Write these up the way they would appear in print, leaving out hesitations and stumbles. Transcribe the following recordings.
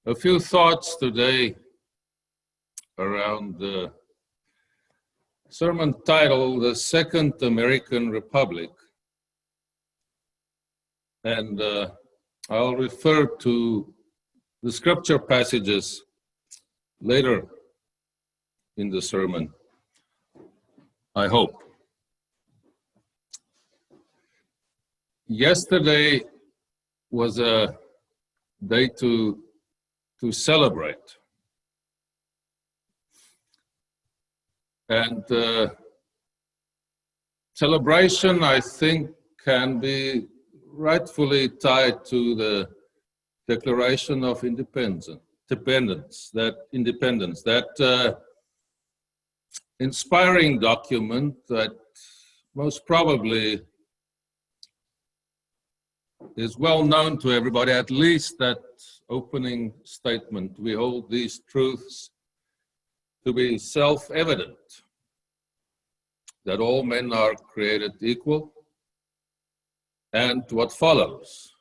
A few thoughts today around the sermon title, The Second American Republic. And I'll refer to the scripture passages later in the sermon, I hope. Yesterday was a day to celebrate. And celebration, I think, can be rightfully tied to the Declaration of Independence, that inspiring document that most probably is well known to everybody, at least that opening statement. We hold these truths to be self-evident, that all men are created equal, and what follows.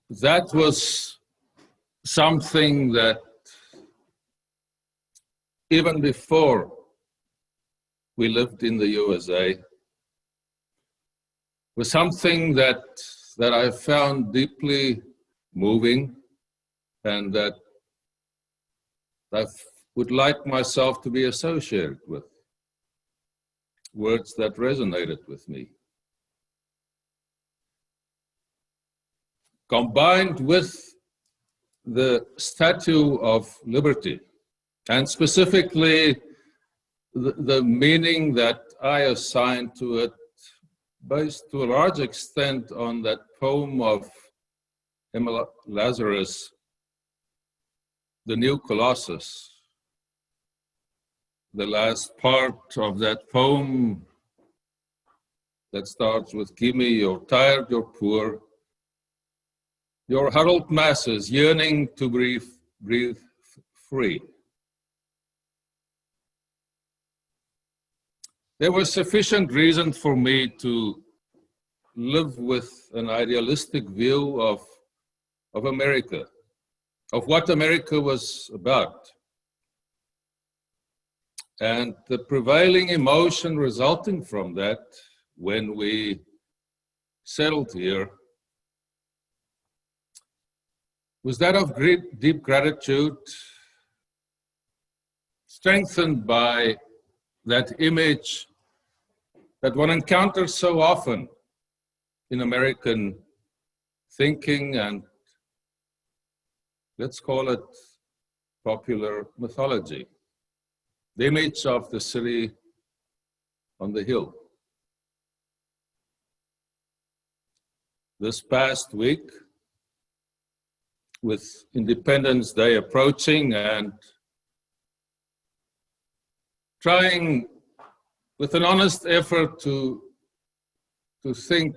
That was something that even before we lived in the USA, was something that I found deeply moving, and that I would like myself to be associated with. Words that resonated with me. Combined with the Statue of Liberty, and specifically the meaning that I assign to it, based to a large extent on that poem of Emile Lazarus, The New Colossus. The last part of that poem that starts with, "Give me, you're tired, you're poor, your huddled masses yearning to breathe free." There was sufficient reason for me to live with an idealistic view of America, of what America was about. And the prevailing emotion resulting from that when we settled here was that of great, deep gratitude, strengthened by that image that one encounters so often in American thinking and, let's call it, popular mythology. The image of the city on the hill. This past week, with Independence Day approaching and trying with an honest effort to think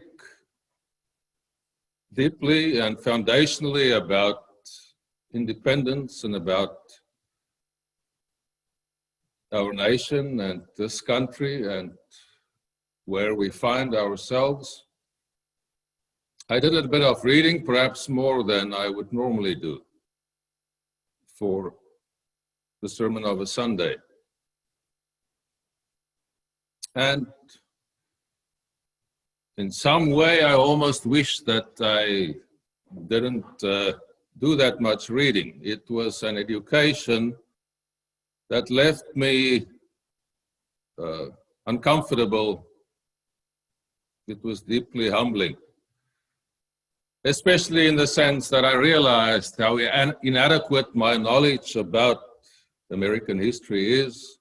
deeply and foundationally about independence and about our nation and this country and where we find ourselves. I did a bit of reading, perhaps more than I would normally do for the sermon of a Sunday. And in some way, I almost wish that I didn't do that much reading. It was an education that left me uncomfortable. It was deeply humbling, especially in the sense that I realized how inadequate my knowledge about American history is,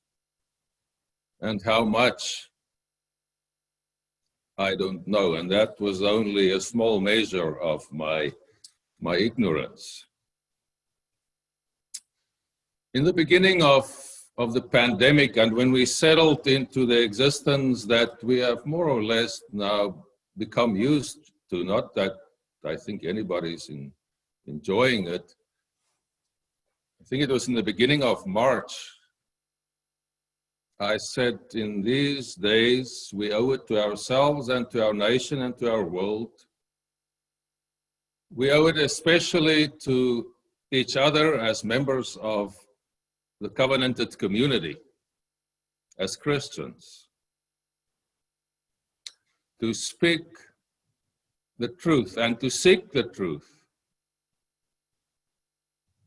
and how much I don't know. And that was only a small measure of my ignorance. In the beginning of the pandemic, and when we settled into the existence that we have more or less now become used to, not that I think anybody's enjoying it. I think it was in the beginning of March, I said, in these days, we owe it to ourselves and to our nation and to our world We owe it especially to each other as members of the covenanted community, as Christians, to speak the truth and to seek the truth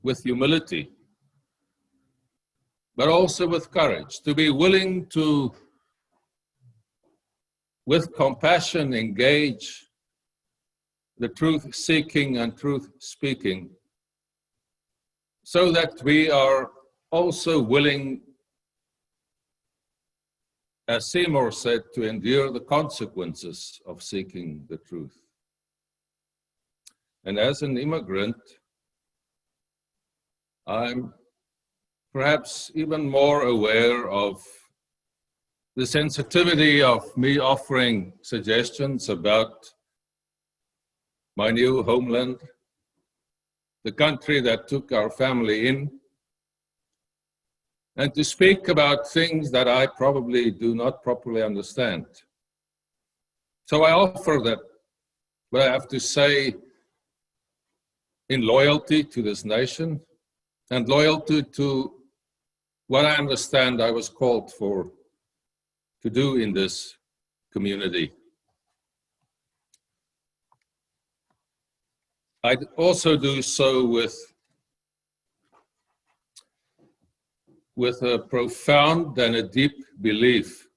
with humility, but also with courage, to be willing to, with compassion, engage the truth seeking and truth speaking, so that we are also willing, as Seymour said, to endure the consequences of seeking the truth. And as an immigrant, I'm perhaps even more aware of the sensitivity of me offering suggestions about my new homeland, the country that took our family in, and to speak about things that I probably do not properly understand. So I offer that, what I have to say, in loyalty to this nation and loyalty to what I understand I was called for to do in this community. I also do so with a profound and a deep belief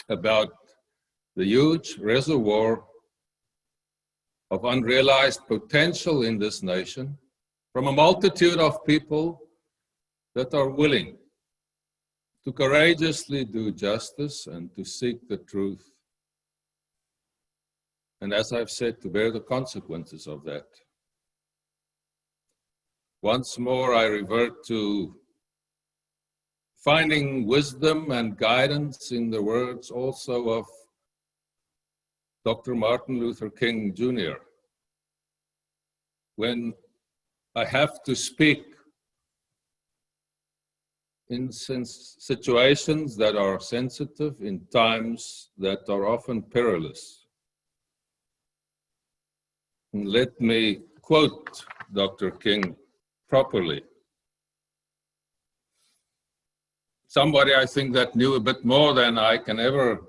about the huge reservoir of unrealized potential in this nation from a multitude of people that are willing to courageously do justice and to seek the truth. And as I've said, to bear the consequences of that. Once more, I revert to finding wisdom and guidance in the words also of Dr. Martin Luther King, Jr. When I have to speak in situations that are sensitive, in times that are often perilous. And let me quote Dr. King properly. Somebody I think that knew a bit more than I can ever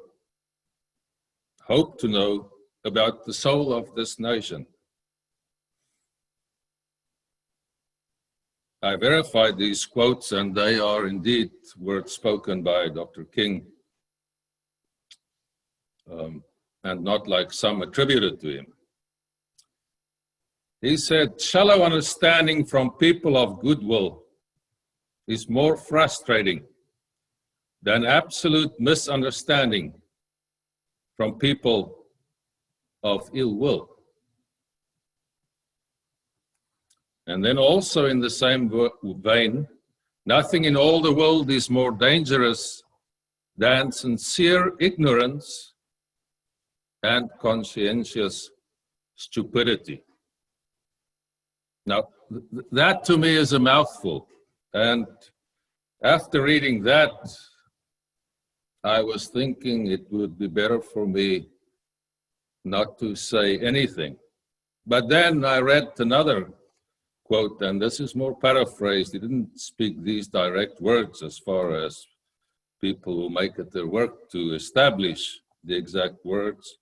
hope to know about the soul of this nation. I verified these quotes, and they are indeed words spoken by Dr. King, and not like some attributed to him. He said, "Shallow understanding from people of goodwill is more frustrating than absolute misunderstanding from people of ill will." And then also in the same vein, nothing in all the world is more dangerous than sincere ignorance and conscientious stupidity. Now, that to me is a mouthful. And after reading that, I was thinking it would be better for me not to say anything. But then I read another quote, and this is more paraphrased. He didn't speak these direct words as far as people who make it their work to establish the exact words.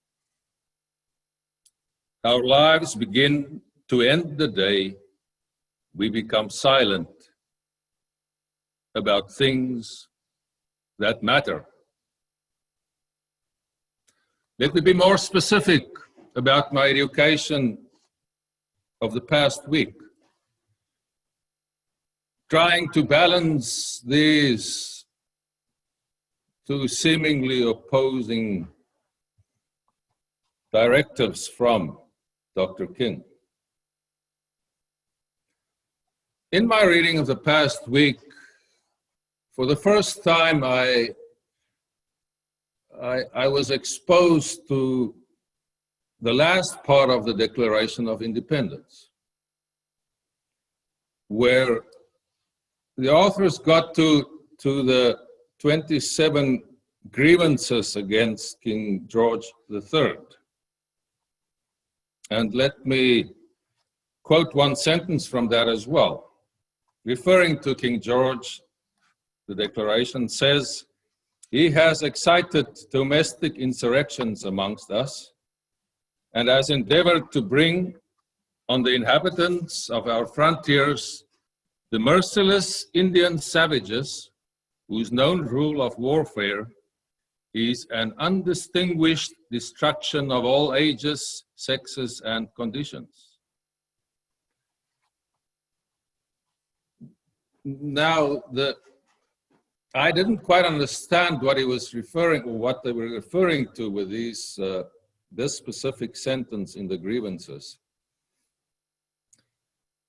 Our lives begin to end the day we become silent about things that matter. Let me be more specific about my education of the past week. Trying to balance these two seemingly opposing directives from Dr. King. In my reading of the past week, for the first time, I was exposed to the last part of the Declaration of Independence, where the authors got to the 27 grievances against King George III. And let me quote one sentence from that as well. Referring to King George, the declaration says, "He has excited domestic insurrections amongst us and has endeavored to bring on the inhabitants of our frontiers the merciless Indian savages whose known rule of warfare is an undistinguished destruction of all ages, sexes, and conditions." Now, I didn't quite understand what he was referring, or what they were referring to with this specific sentence in the grievances.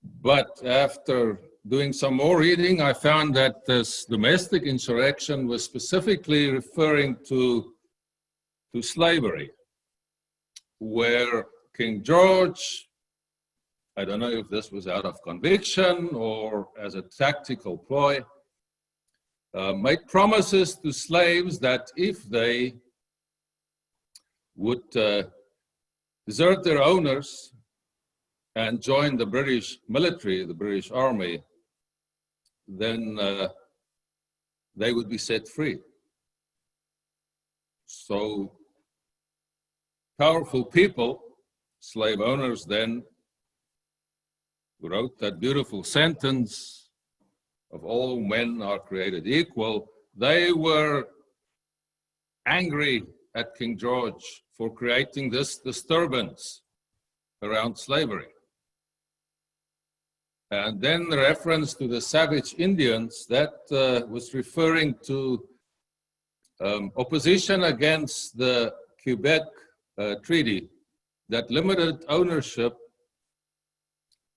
But after doing some more reading, I found that this domestic insurrection was specifically referring to slavery, where King George, I don't know if this was out of conviction or as a tactical ploy, made promises to slaves that if they would desert their owners and join the British military, the British Army, then they would be set free. So powerful people, slave owners then, wrote that beautiful sentence of all men are created equal. They were angry at King George for creating this disturbance around slavery. And then the reference to the savage Indians, that was referring to opposition against the Quebec Treaty that limited ownership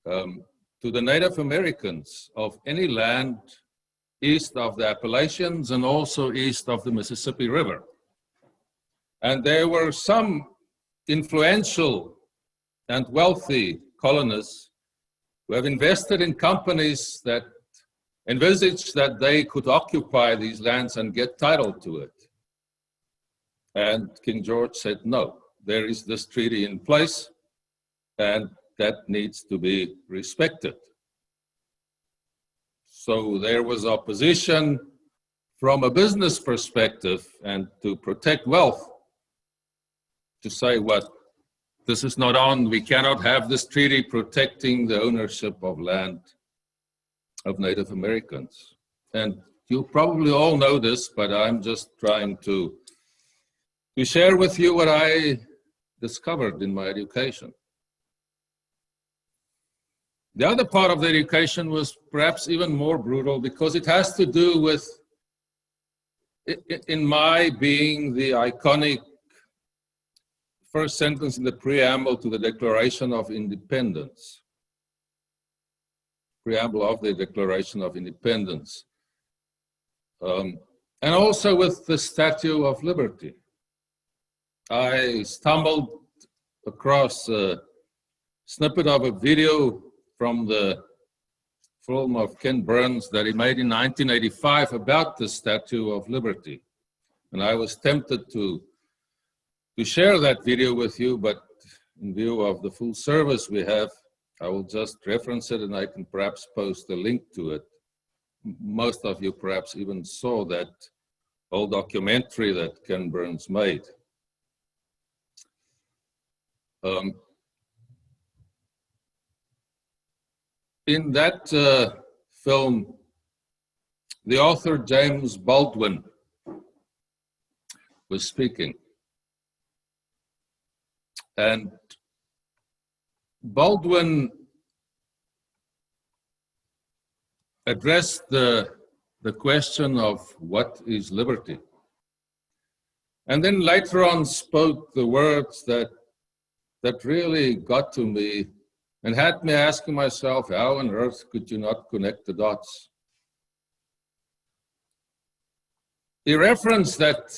to the Native Americans of any land east of the Appalachians and also east of the Mississippi River. And there were some influential and wealthy colonists who have invested in companies that envisaged that they could occupy these lands and get title to it. And King George said, no, there is this treaty in place and that needs to be respected. So there was opposition from a business perspective and to protect wealth, to say what, this is not on, we cannot have this treaty protecting the ownership of land of Native Americans. And you probably all know this, but I'm just trying to share with you what I discovered in my education. The other part of the education was perhaps even more brutal because it has to do with, in my being, the iconic first sentence in the preamble to the Declaration of Independence. Preamble of the Declaration of Independence. And also with the Statue of Liberty. I stumbled across a snippet of a video from the film of Ken Burns that he made in 1985 about the Statue of Liberty. And I was tempted to share that video with you, but in view of the full service we have, I will just reference it and I can perhaps post a link to it. Most of you perhaps even saw that whole documentary that Ken Burns made. In that film, the author James Baldwin was speaking. And Baldwin addressed the question of what is liberty. And then later on spoke the words that really got to me and had me asking myself, how on earth could you not connect the dots? He referenced that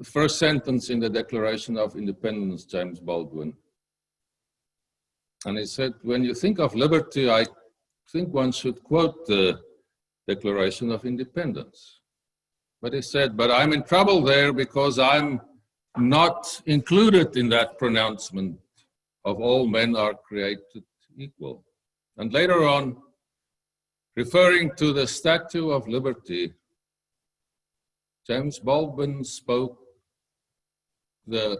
first sentence in the Declaration of Independence, James Baldwin. And he said, when you think of liberty, I think one should quote the Declaration of Independence. But he said, but I'm in trouble there because I'm not included in that pronouncement of all men are created equal. And later on, referring to the Statue of Liberty, James Baldwin spoke the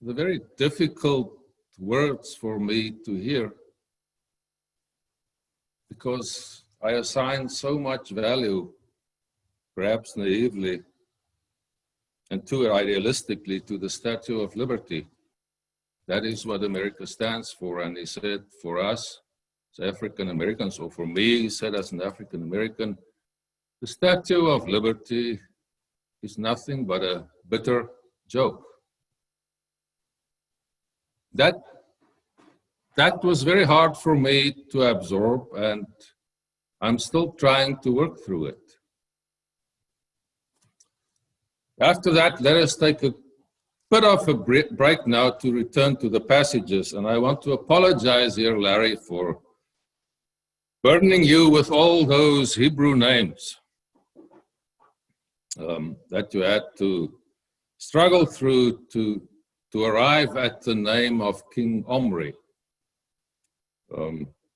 very difficult words for me to hear, because I assign so much value, perhaps naively and too idealistically, to the Statue of Liberty. That is what America stands for. And he said, for us as African Americans, or for me, he said, as an African American, the Statue of Liberty is nothing but a bitter joke. That was very hard for me to absorb, and I'm still trying to work through it. After that, let us take a bit of a break now to return to the passages. And I want to apologize here, Larry, for burdening you with all those Hebrew names that you had to struggle through to arrive at the name of King Omri.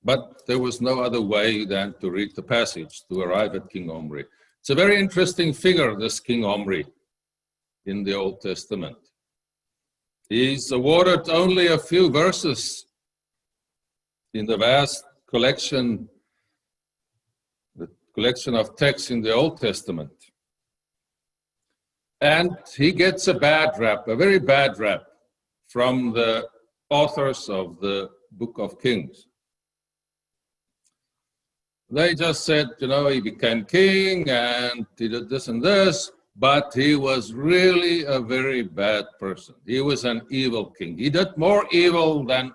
But there was no other way than to read the passage to arrive at King Omri. It's a very interesting figure, this King Omri in the Old Testament. He's awarded only a few verses in the vast collection, the collection of texts in the Old Testament. And he gets a bad rap, a very bad rap, from the authors of the Book of Kings. They just said, you know, he became king and he did this and this, but he was really a very bad person. He was an evil king. He did more evil than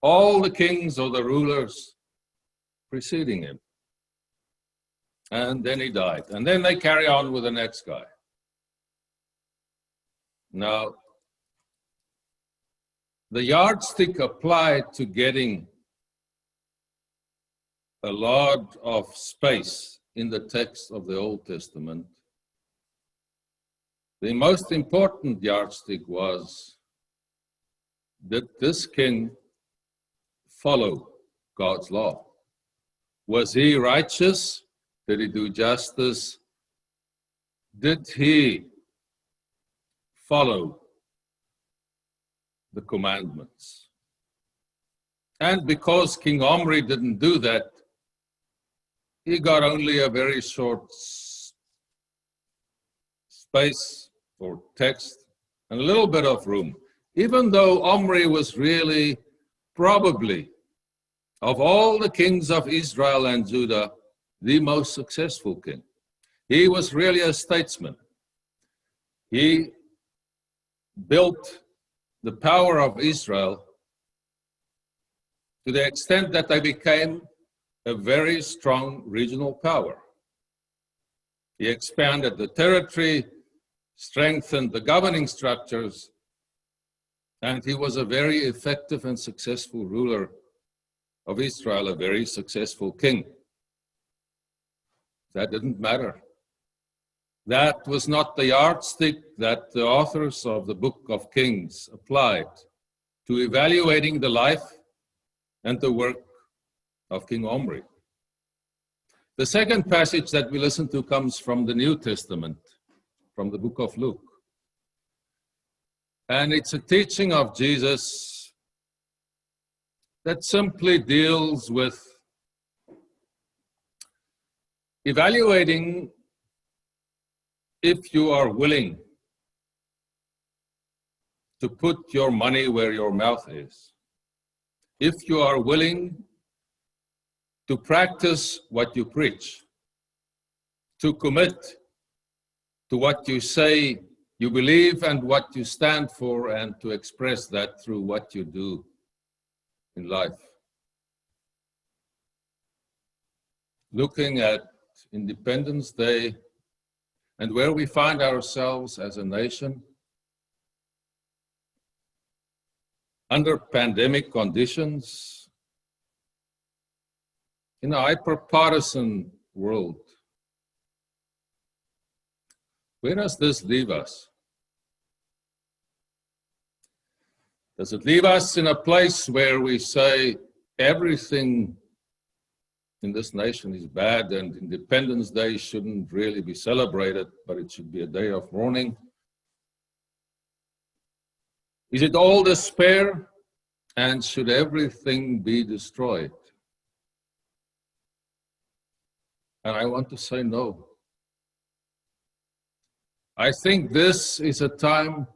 all the kings or the rulers preceding him. And then he died. And then they carry on with the next guy. Now, the yardstick applied to getting a lot of space in the text of the Old Testament, the most important yardstick was, did this king follow God's law? Was he righteous? Did he do justice? Did he follow the commandments? And because King Omri didn't do that, he got only a very short space or text and a little bit of room, even though Omri was really probably, of all the kings of Israel and Judah, the most successful king. He was really a statesman. He built the power of Israel to the extent that they became a very strong regional power. He expanded the territory, strengthened the governing structures, and he was a very effective and successful ruler of Israel, a very successful king. That didn't matter. That was not the yardstick that the authors of the Book of Kings applied to evaluating the life and the work of King Omri. The second passage that we listen to comes from the New Testament, from the book of Luke. And it's a teaching of Jesus that simply deals with evaluating if you are willing to put your money where your mouth is. If you are willing to practice what you preach, to commit to what you say you believe and what you stand for, and to express that through what you do in life. Looking at Independence Day and where we find ourselves as a nation, under pandemic conditions, in a hyper-partisan world, where does this leave us? Does it leave us in a place where we say everything in this nation is bad and Independence Day shouldn't really be celebrated, but it should be a day of mourning? Is it all despair, and should everything be destroyed? And I want to say no. I think this is a time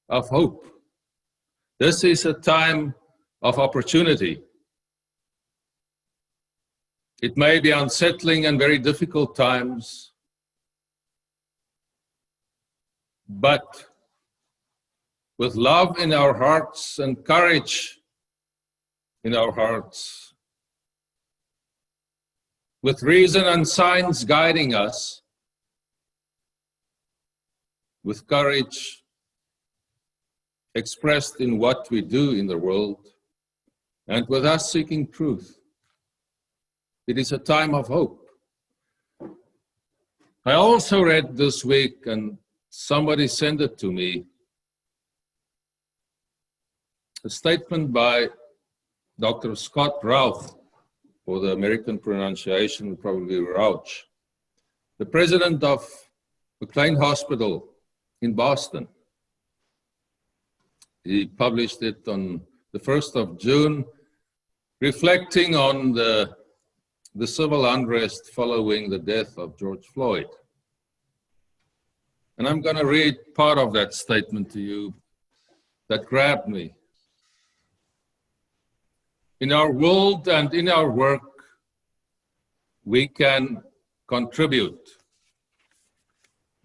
of hope. This is a time of opportunity. It may be unsettling and very difficult times, but with love in our hearts and courage in our hearts, with reason and science guiding us, with courage expressed in what we do in the world, and with us seeking truth, it is a time of hope. I also read this week, and somebody sent it to me, a statement by Dr. Scott Routh, or the American pronunciation would probably be Rauch, the president of McLean Hospital in Boston. He published it on the 1st of June, reflecting on the civil unrest following the death of George Floyd. And I'm going to read part of that statement to you that grabbed me. In our world and in our work, we can contribute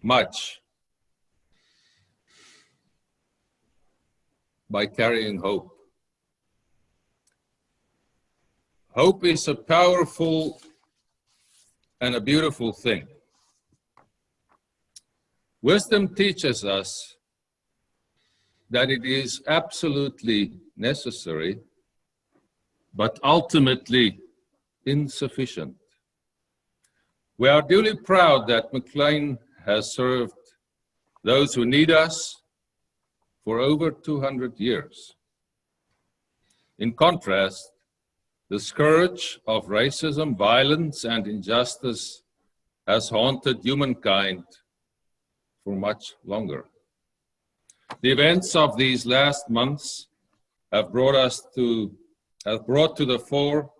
much by carrying hope. Hope is a powerful and a beautiful thing. Wisdom teaches us that it is absolutely necessary, but ultimately insufficient. We are duly proud that McLean has served those who need us for over 200 years. In contrast, the scourge of racism, violence, and injustice has haunted humankind for much longer. The events of these last months have brought to the fore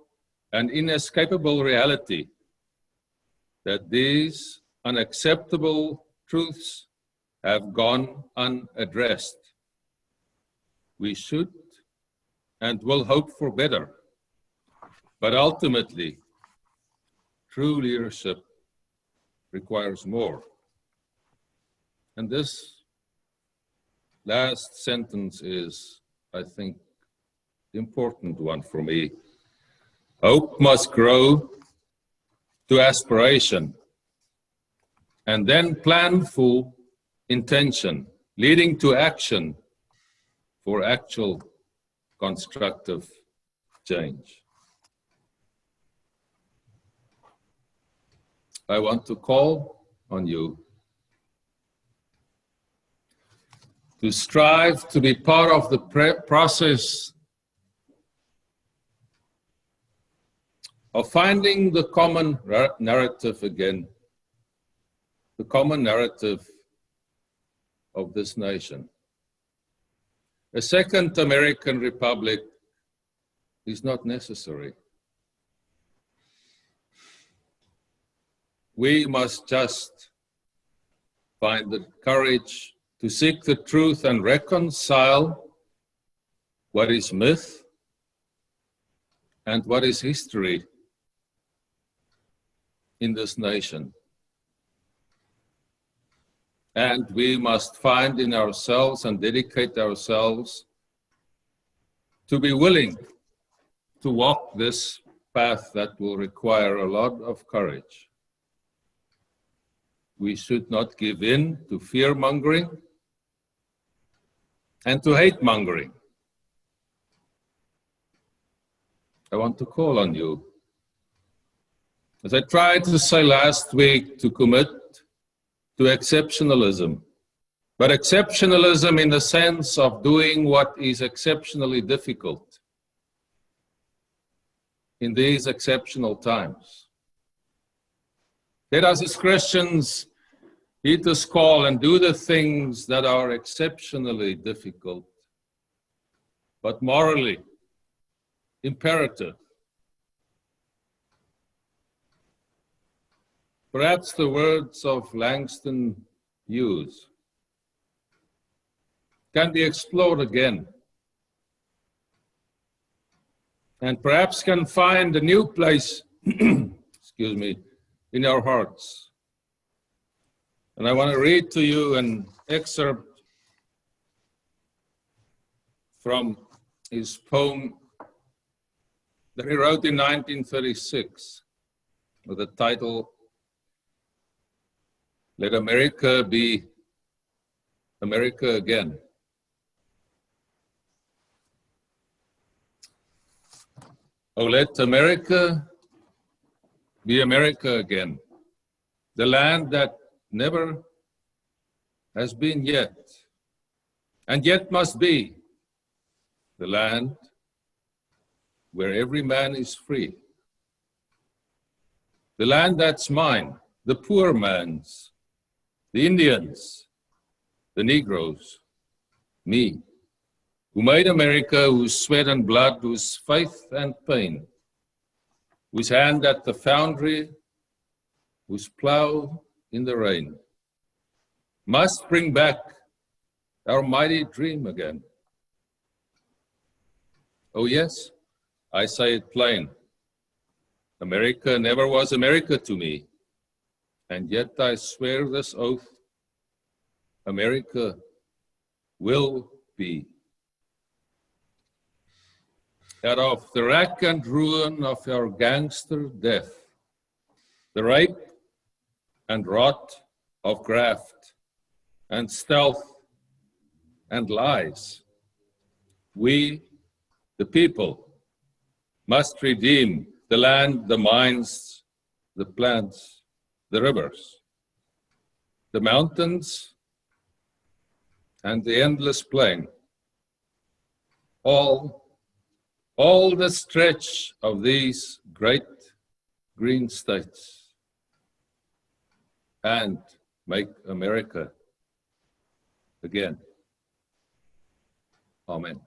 an inescapable reality that these unacceptable truths have gone unaddressed. We should and will hope for better, but ultimately, true leadership requires more. And this last sentence is, I think, the important one for me. Hope must grow to aspiration and then planful intention, leading to action for actual constructive change. I want to call on you to strive to be part of the process of finding the common narrative again, the common narrative of this nation. A second American Republic is not necessary. We must just find the courage to seek the truth and reconcile what is myth and what is history in this nation. And we must find in ourselves and dedicate ourselves to be willing to walk this path that will require a lot of courage. We should not give in to fear-mongering and to hate-mongering. I want to call on you, as I tried to say last week, to commit to exceptionalism but exceptionalism in the sense of doing what is exceptionally difficult in these exceptional times. Let us as Christians heed this call and do the things that are exceptionally difficult, but morally imperative. Perhaps the words of Langston Hughes can be explored again, and perhaps can find a new place, excuse me, in our hearts. And I want to read to you an excerpt from his poem that he wrote in 1936 with the title, "Let America Be America Again." Oh, let America be America again, the land that never has been yet, and yet must be, the land where every man is free, the land that's mine, the poor man's, the Indians, the Negroes, me, who made America, whose sweat and blood, whose faith and pain, whose hand at the foundry, whose plow in the rain, must bring back our mighty dream again. Oh yes, I say it plain, America never was America to me, and yet I swear this oath, America will be. Out of the wreck and ruin of our gangster death, the rape and rot of graft and stealth and lies, we, the people, must redeem the land, the mines, the plants, the rivers, the mountains, and the endless plain. All the stretch of these great green states, and make America again. Amen.